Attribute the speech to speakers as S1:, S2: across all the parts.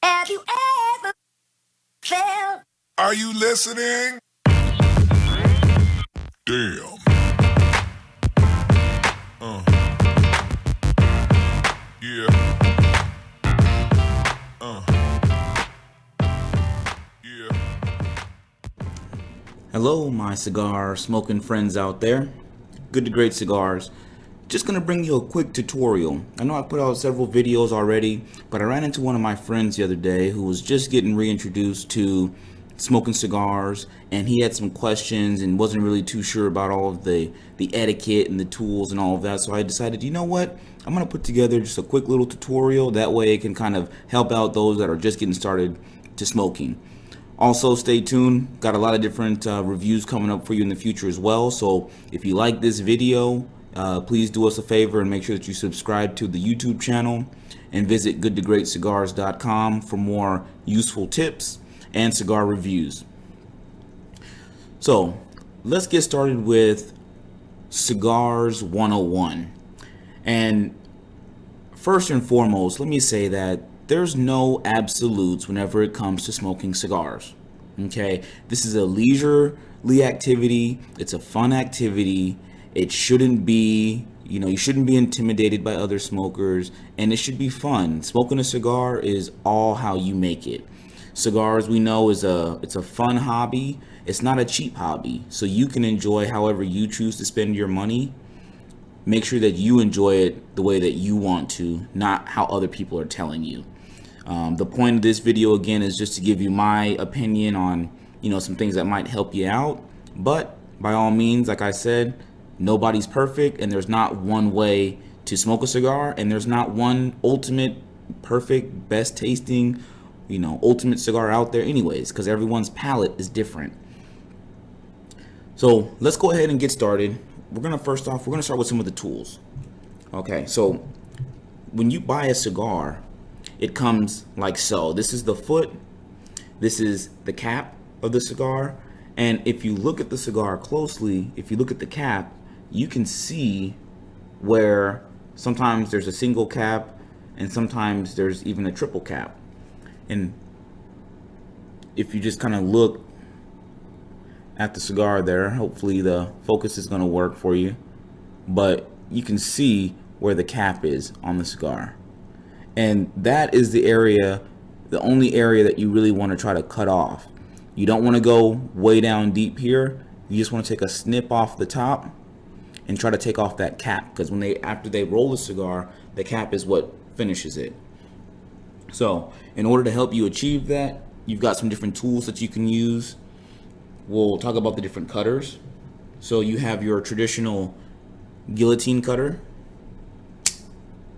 S1: Have you ever felt?
S2: Are you listening? Damn. Yeah. Yeah.
S3: Hello, my cigar smoking friends out there. Good to Great Cigars. Just gonna bring you a quick tutorial. I know I put out several videos already, but I ran into one of my friends the other day who was just getting reintroduced to smoking cigars, and he had some questions and wasn't really too sure about all of the etiquette and the tools and all of that. So I decided, you know what? I'm gonna put together just a quick little tutorial. That way it can kind of help out those that are just getting started to smoking. Also, stay tuned. Got a lot of different reviews coming up for you in the future as well. So if you like this video, please do us a favor and make sure that you subscribe to the YouTube channel and visit goodtogreatcigars.com for more useful tips and cigar reviews. So let's get started with Cigars 101. And first and foremost, let me say that there's no absolutes whenever it comes to smoking cigars. Okay, this is a leisurely activity. It's a fun activity. It shouldn't be, you shouldn't be intimidated by other smokers, and it should be fun. Smoking a cigar is all how you make it. Cigars, we know, it's a fun hobby. It's not a cheap hobby, so you can enjoy however you choose to spend your money. Make sure that you enjoy it the way that you want to, not how other people are telling you. The point of this video, again, is just to give you my opinion on, some things that might help you out. But by all means, like I said, nobody's perfect, and there's not one way to smoke a cigar, and there's not one ultimate, perfect, best tasting, ultimate cigar out there anyways, because everyone's palate is different. So let's go ahead and get started. We're going to start with some of the tools. Okay, so when you buy a cigar, it comes like so. This is the foot, this is the cap of the cigar, and if you look at the cigar closely, if you look at the cap, you can see where sometimes there's a single cap and sometimes there's even a triple cap. And if you just kind of look at the cigar there, hopefully the focus is going to work for you, but you can see where the cap is on the cigar. And that is the only area that you really want to try to cut off. You don't want to go way down deep here. You just want to take a snip off the top and try to take off that cap, because after they roll the cigar, the cap is what finishes it. So in order to help you achieve that, you've got some different tools that you can use. We'll talk about the different cutters. So you have your traditional guillotine cutter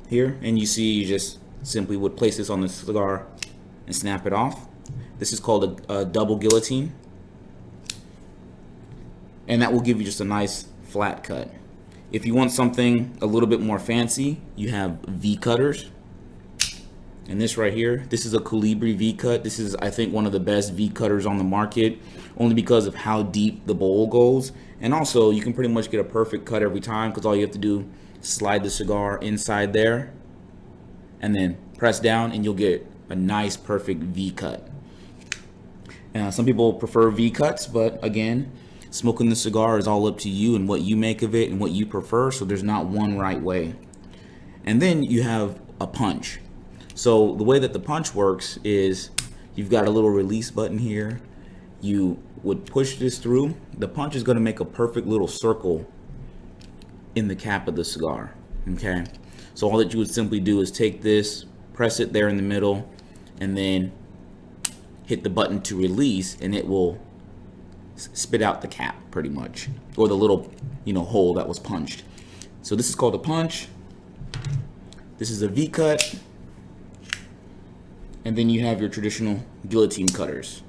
S3: here, and you see you just simply would place this on the cigar and snap it off. This is called a double guillotine, and that will give you just a nice flat cut. If you want something a little bit more fancy, you have V cutters. And this right here, this is a Colibri V cut. This is, I think, one of the best V cutters on the market, only because of how deep the bowl goes. And also, you can pretty much get a perfect cut every time, because all you have to do is slide the cigar inside there and then press down, and you'll get a nice perfect V cut. Some people prefer V cuts, but again, smoking the cigar is all up to you and what you make of it and what you prefer, so there's not one right way. And then you have a punch. So the way that the punch works is you've got a little release button here. You would push this through. The punch is going to make a perfect little circle in the cap of the cigar. Okay, so all that you would simply do is take this, press it there in the middle, and then hit the button to release, and it will spit out the cap pretty much, or the little hole that was punched. So this is called a punch. This is a V cut. And then you have your traditional guillotine cutters.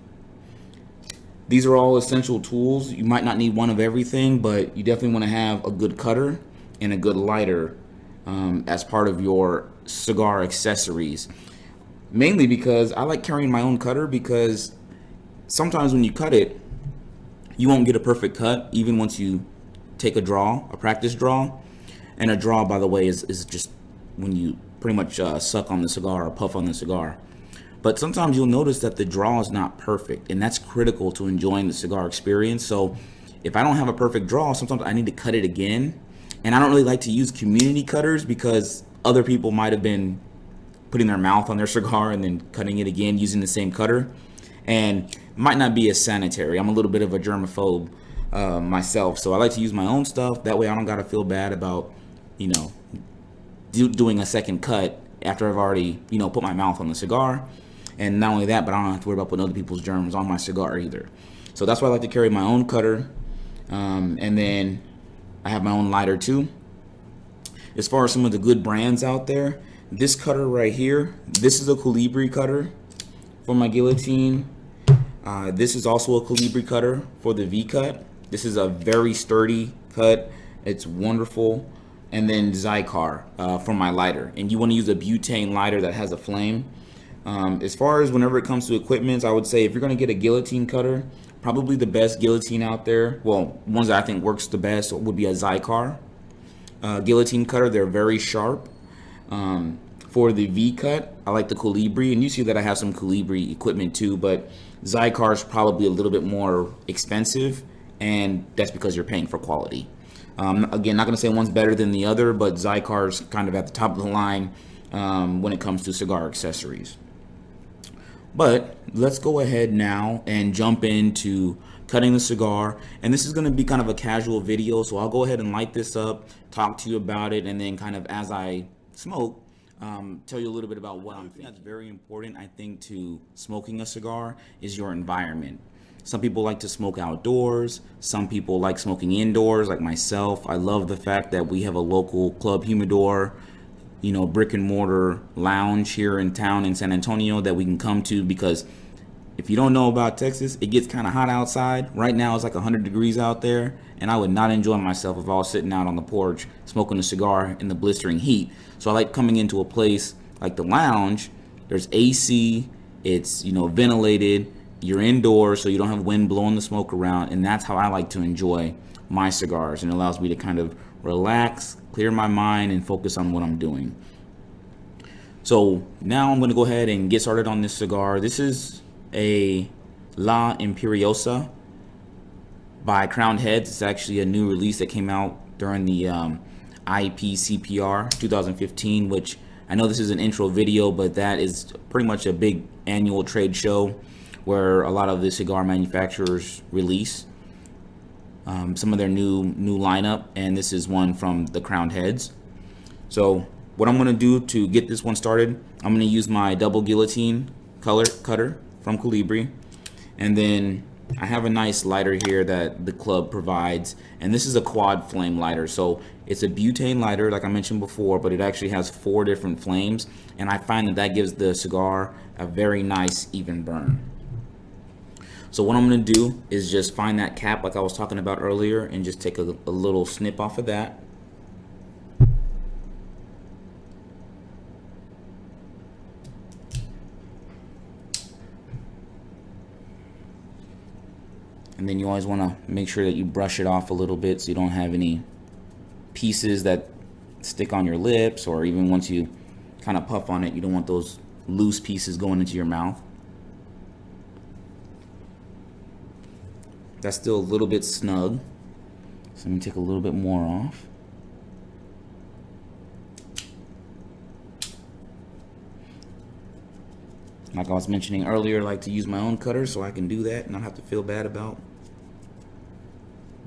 S3: These are all essential tools. You might not need one of everything, but you definitely want to have a good cutter and a good lighter as part of your cigar accessories. Mainly because I like carrying my own cutter, because sometimes when you cut it, you won't get a perfect cut even once you take a practice draw. And a draw, by the way, is just when you pretty much suck on the cigar or puff on the cigar. But sometimes you'll notice that the draw is not perfect, and that's critical to enjoying the cigar experience. So if I don't have a perfect draw, sometimes I need to cut it again. And I don't really like to use community cutters because other people might have been putting their mouth on their cigar and then cutting it again using the same cutter, and might not be as sanitary. I'm a little bit of a germaphobe myself, so I like to use my own stuff. That way I don't gotta feel bad about, you know, doing a second cut after I've already, you know, put my mouth on the cigar. And not only that, but I don't have to worry about putting other people's germs on my cigar either. So that's why I like to carry my own cutter, and then I have my own lighter too. As far as some of the good brands out there, this cutter right here, this is a Colibri cutter for my Guillotine. This is also a Colibri cutter for the V cut. This is a very sturdy cut. It's wonderful. And then Cigar for my lighter. And you want to use a butane lighter that has a flame. As far as whenever it comes to equipment, I would say if you're going to get a Guillotine cutter, probably the best Guillotine out there, well, ones that I think works the best would be a Cigar Guillotine cutter. They're very sharp. For the V cut, I like the Colibri, and you see that I have some Colibri equipment too, but Cigar is probably a little bit more expensive, and that's because you're paying for quality. Again, not going to say one's better than the other, but Cigar is kind of at the top of the line when it comes to cigar accessories. But let's go ahead now and jump into cutting the cigar, and this is going to be kind of a casual video, so I'll go ahead and light this up, talk to you about it, and then kind of as I smoke, tell you a little bit about what I'm thinking. That's very important, I think, to smoking a cigar is your environment. Some people like to smoke outdoors. Some people like smoking indoors, like myself. I love the fact that we have a local club humidor, you know, brick and mortar lounge here in town in San Antonio that we can come to, because if you don't know about Texas, it gets kind of hot outside. Right now it's like 100 degrees out there, and I would not enjoy myself if I was sitting out on the porch smoking a cigar in the blistering heat. So I like coming into a place like the lounge. There's AC, it's, you know, ventilated, you're indoors so you don't have wind blowing the smoke around, and that's how I like to enjoy my cigars, and it allows me to kind of relax, clear my mind, and focus on what I'm doing. So now I'm going to go ahead and get started on this cigar. This is a La Imperiosa by Crowned Heads. It's actually a new release that came out during the IPCPR 2015, which I know this is an intro video, but that is pretty much a big annual trade show where a lot of the cigar manufacturers release some of their new lineup, and this is one from the Crowned Heads. So what I'm going to do to get this one started, I'm going to use my double Guillotine cutter from Colibri, and then I have a nice lighter here that the club provides, and this is a quad flame lighter. So it's a butane lighter like I mentioned before, but it actually has 4 different flames, and I find that gives the cigar a very nice even burn. So what I'm going to do is just find that cap like I was talking about earlier and just take a little snip off of that. And then you always want to make sure that you brush it off a little bit so you don't have any pieces that stick on your lips, or even once you kind of puff on it, you don't want those loose pieces going into your mouth. That's still a little bit snug, so let me take a little bit more off. Like I was mentioning earlier, I like to use my own cutter so I can do that and not have to feel bad about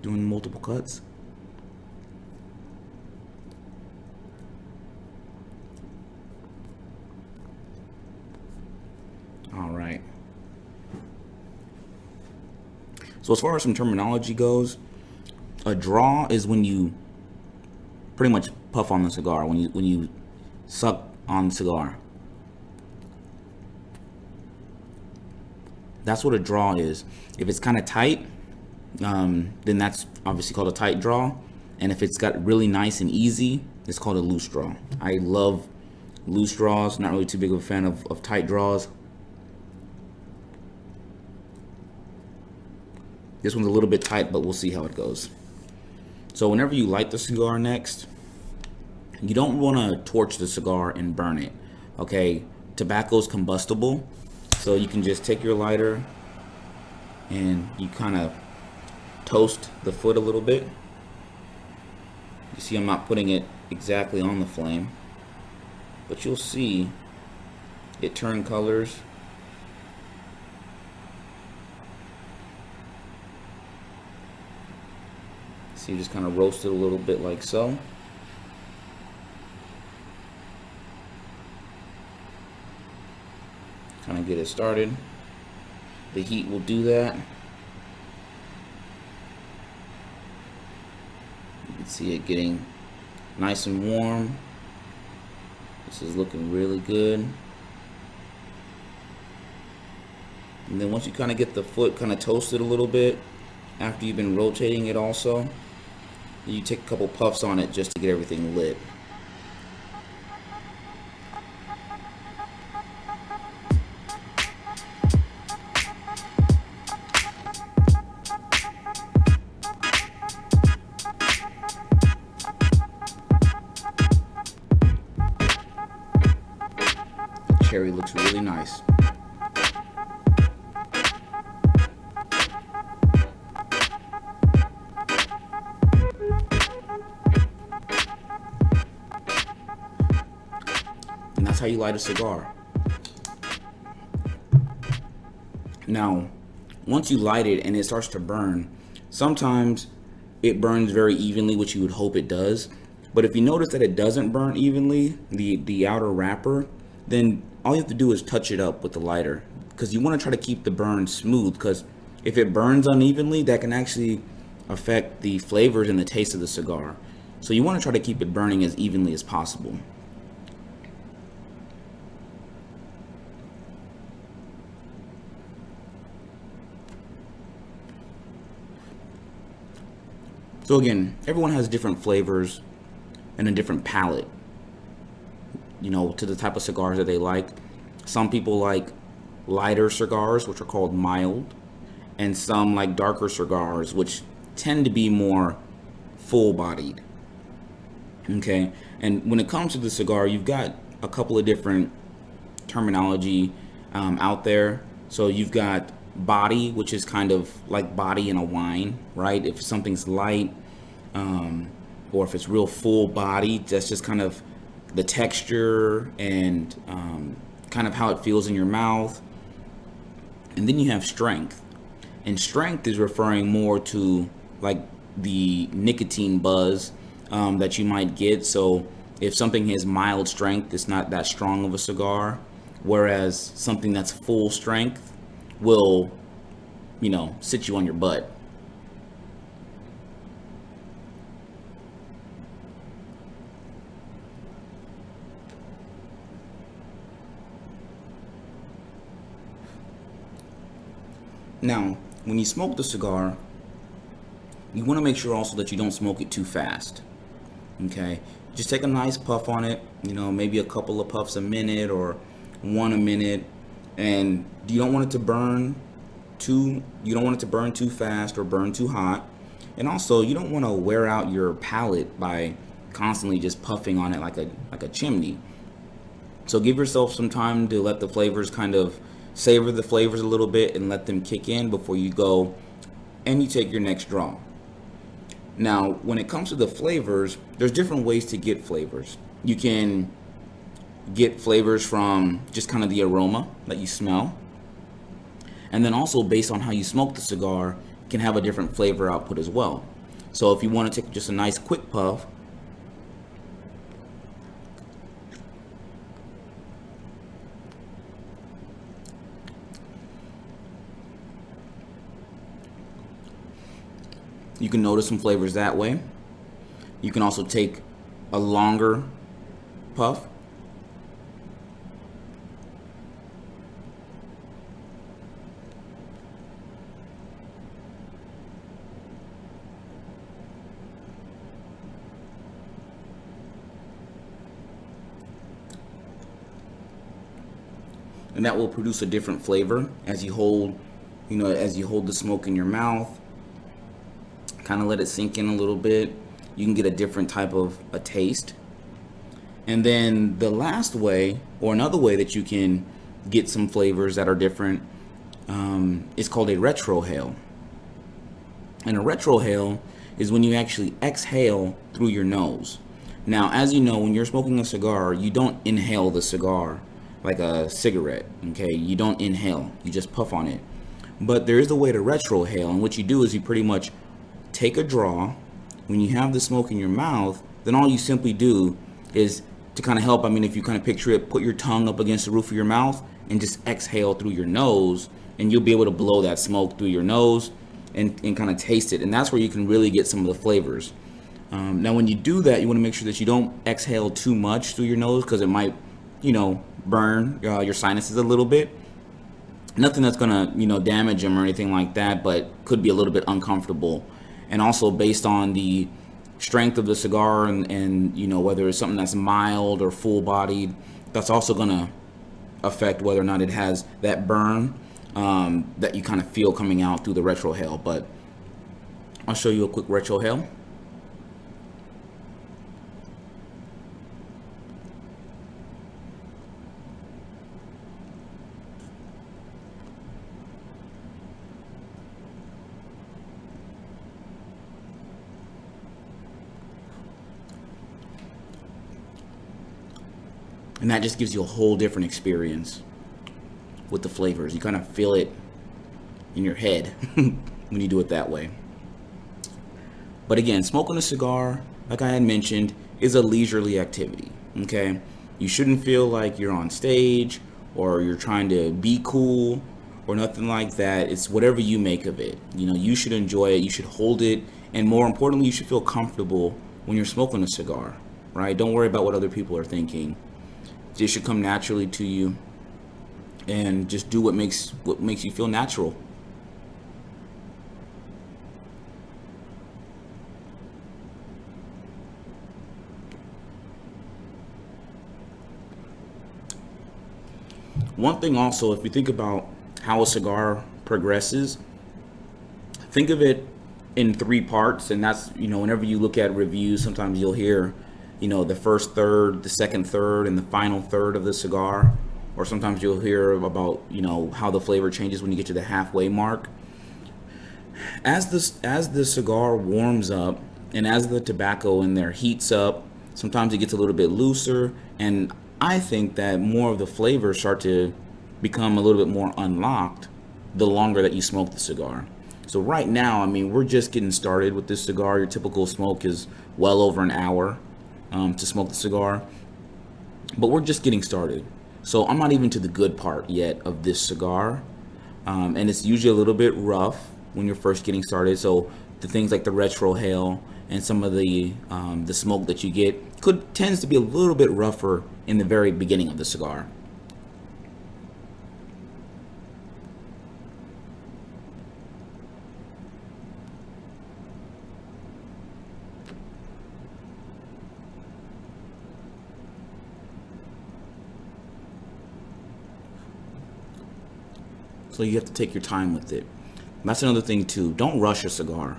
S3: doing multiple cuts. All right. So as far as some terminology goes, a draw is when you pretty much puff on the cigar, when you suck on the cigar. That's what a draw is. If it's kind of tight, then that's obviously called a tight draw. And if it's got really nice and easy, it's called a loose draw. I love loose draws. Not really too big of a fan of tight draws. This one's a little bit tight, but we'll see how it goes. So whenever you light the cigar next, you don't want to torch the cigar and burn it. Okay, tobacco is combustible, So you can just take your lighter and you kind of toast the foot a little bit. You see I'm not putting it exactly on the flame, but you'll see it turn colors. So you just kind of roast it a little bit like so. Kind of get it started. The heat will do that. You can see it getting nice and warm. This is looking really good. And then once you kind of get the foot kind of toasted a little bit, after you've been rotating it also, you take a couple puffs on it just to get everything lit. The cherry looks really nice. And that's how you light a cigar. Now, once you light it and it starts to burn, sometimes it burns very evenly, which you would hope it does. But if you notice that it doesn't burn evenly, the outer wrapper, then all you have to do is touch it up with the lighter, because you want to try to keep the burn smooth, because if it burns unevenly, that can actually affect the flavors and the taste of the cigar. So you want to try to keep it burning as evenly as possible. So again, everyone has different flavors and a different palate, you know, to the type of cigars that they like. Some people like lighter cigars, which are called mild, and some like darker cigars, which tend to be more full-bodied. Okay, and when it comes to the cigar, you've got a couple of different terminology out there. So you've got body, which is kind of like body in a wine, right? If something's light, or if it's real full body, that's just kind of the texture and kind of how it feels in your mouth. And then you have strength, and strength is referring more to like the nicotine buzz that you might get. So if something has mild strength, it's not that strong of a cigar, whereas something that's full strength will, you know, sit you on your butt. Now, when you smoke the cigar, you want to make sure also that you don't smoke it too fast. Okay, just take a nice puff on it, you know, maybe a couple of puffs a minute or one a minute. And you don't want it to burn too fast or burn too hot. And also, you don't want to wear out your palate by constantly just puffing on it like a chimney. So give yourself some time to let the flavors kind of savor the flavors a little bit and let them kick in before you go and you take your next draw. Now, when it comes to the flavors, there's different ways to get flavors. You can get flavors from just kind of the aroma that you smell, and then also based on how you smoke the cigar can have a different flavor output as well. So if you want to take just a nice quick puff, you can notice some flavors that way. You can also take a longer puff. And that will produce a different flavor as you hold, as you hold the smoke in your mouth. Kind of let it sink in a little bit. You can get a different type of a taste. And then the last way, or another way that you can get some flavors that are different. It's called a retrohale. And a retrohale is when you actually exhale through your nose. Now, as you know, when you're smoking a cigar, you don't inhale the cigar like a cigarette, okay? You don't inhale, you just puff on it. But there is a way to retrohale, and what you do is you pretty much take a draw. When you have the smoke in your mouth, then all you simply do is, to kind of help, I mean, if you kind of picture it, put your tongue up against the roof of your mouth and just exhale through your nose, and you'll be able to blow that smoke through your nose and kind of taste it. And that's where you can really get some of the flavors. Now, when you do that, you want to make sure that you don't exhale too much through your nose, because it might, burn your sinuses a little bit. Nothing that's going to, damage them or anything like that, but could be a little bit uncomfortable. And also based on the strength of the cigar and whether it's something that's mild or full bodied, that's also going to affect whether or not it has that burn that you kind of feel coming out through the retrohale. But I'll show you a quick retrohale. And that just gives you a whole different experience with the flavors. You kind of feel it in your head when you do it that way. But again, smoking a cigar, like I had mentioned, is a leisurely activity, okay? You shouldn't feel like you're on stage or you're trying to be cool or nothing like that. It's whatever you make of it. You should enjoy it, you should hold it, and more importantly, you should feel comfortable when you're smoking a cigar, right? Don't worry about what other people are thinking. It should come naturally to you, and just do what makes you feel natural. One thing also, if you think about how a cigar progresses, think of it in three parts. And that's, whenever you look at reviews, sometimes you'll hear the first third, the second third, and the final third of the cigar. Or sometimes you'll hear about, how the flavor changes when you get to the halfway mark. As the cigar warms up and as the tobacco in there heats up, sometimes it gets a little bit looser. And I think that more of the flavors start to become a little bit more unlocked the longer that you smoke the cigar. So right now, we're just getting started with this cigar. Your typical smoke is well over an hour to smoke the cigar, but we're just getting started. So I'm not even to the good part yet of this cigar, and it's usually a little bit rough when you're first getting started. So the things like the retrohale and some of the smoke that you get tends to be a little bit rougher in the very beginning of the cigar. So you have to take your time with it. That's another thing too. Don't rush a cigar.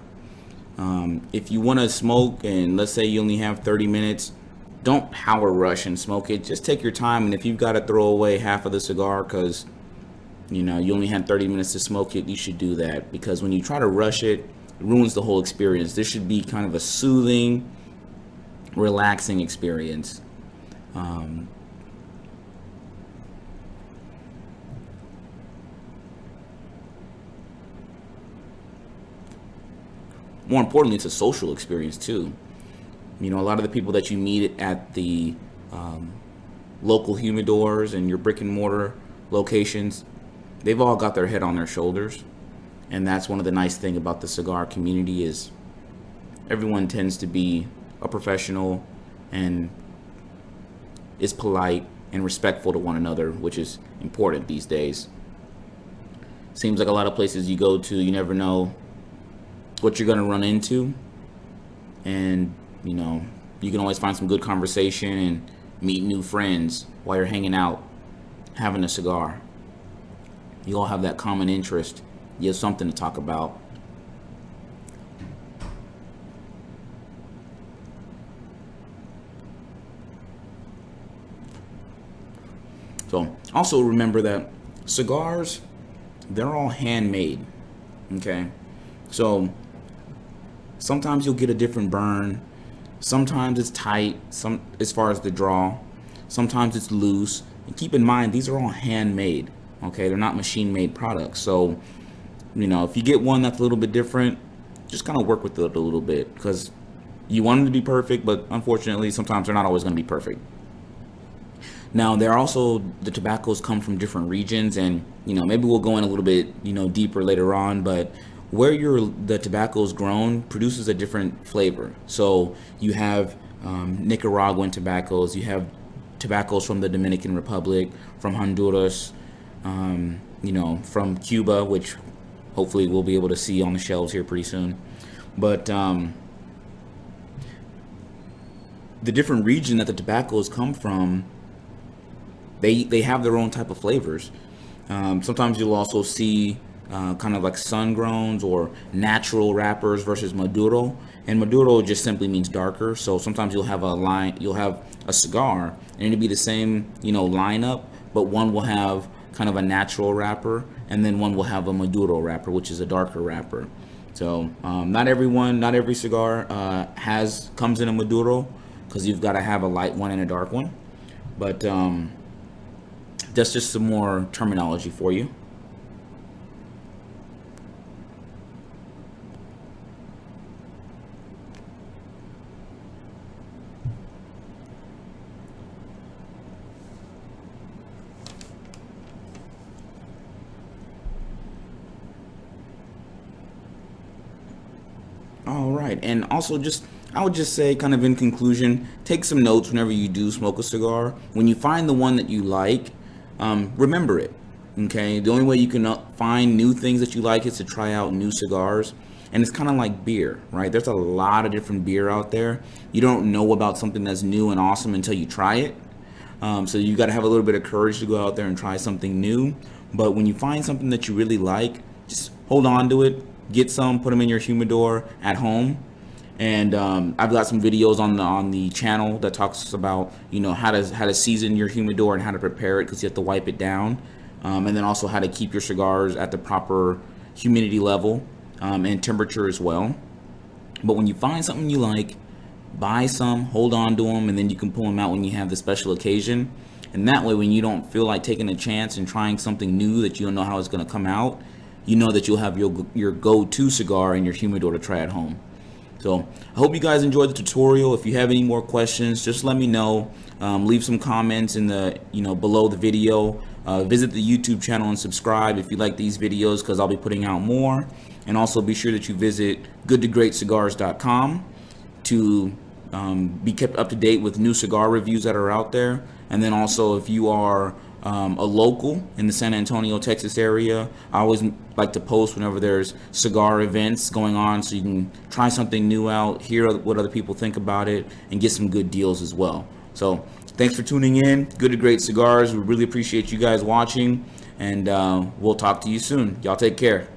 S3: If you want to smoke and let's say you only have 30 minutes, don't power rush and smoke it. Just take your time. And if you've got to throw away half of the cigar because you only had 30 minutes to smoke it, you should do that. Because when you try to rush it, it ruins the whole experience. This should be kind of a soothing, relaxing experience. More importantly, it's a social experience too. A lot of the people that you meet at the local humidors and your brick and mortar locations, they've all got their head on their shoulders. And that's one of the nice things about the cigar community is everyone tends to be a professional and is polite and respectful to one another, which is important these days. Seems like a lot of places you go to, you never know what you're going to run into, and you can always find some good conversation and meet new friends while you're hanging out having a cigar. You all have that common interest, you have something to talk about. So also remember that cigars, they're all handmade. Okay, so sometimes you'll get a different burn. Sometimes it's tight, some as far as the draw. Sometimes it's loose. And keep in mind, these are all handmade. Okay, they're not machine-made products. So, if you get one that's a little bit different, just kind of work with it a little bit, because you want them to be perfect, but unfortunately, sometimes they're not always going to be perfect. Now, there are also, the tobaccos come from different regions, and maybe we'll go in a little bit deeper later on, but where the tobacco is grown produces a different flavor. So you have Nicaraguan tobaccos, you have tobaccos from the Dominican Republic, from Honduras, from Cuba, which hopefully we'll be able to see on the shelves here pretty soon. But the different region that the tobaccos come from, they have their own type of flavors. Sometimes you'll also see kind of like sun-growns or natural wrappers versus Maduro. And Maduro just simply means darker. So sometimes you'll have a cigar, and it'll be the same, lineup, but one will have kind of a natural wrapper, and then one will have a Maduro wrapper, which is a darker wrapper. So not every cigar comes in a Maduro, because you've got to have a light one and a dark one. But that's just some more terminology for you. All right, and also I would just say, kind of in conclusion, take some notes whenever you do smoke a cigar. When you find the one that you like, remember it. Okay, the only way you can find new things that you like is to try out new cigars. And it's kind of like beer, right? There's a lot of different beer out there. You don't know about something that's new and awesome until you try it. So you got to have a little bit of courage to go out there and try something new. But when you find something that you really like, just hold on to it. Get some, put them in your humidor at home. And I've got some videos on the channel that talks about how to season your humidor and how to prepare it, because you have to wipe it down, and then also how to keep your cigars at the proper humidity level and temperature as well. But when you find something you like, buy some, hold on to them, and then you can pull them out when you have the special occasion. And that way, when you don't feel like taking a chance and trying something new that you don't know how it's going to come out, you know that you'll have your go-to cigar in your humidor to try at home. So I hope you guys enjoyed the tutorial. If you have any more questions, just let me know. Leave some comments in the below the video. Visit the YouTube channel and subscribe if you like these videos, because I'll be putting out more. And also be sure that you visit goodtogreatcigars.com to be kept up to date with new cigar reviews that are out there. And then also, if you are a local in the San Antonio, Texas area, I always like to post whenever there's cigar events going on, so you can try something new out, hear what other people think about it, and get some good deals as well. So thanks for tuning in. Good to Great Cigars. We really appreciate you guys watching, and we'll talk to you soon. Y'all take care.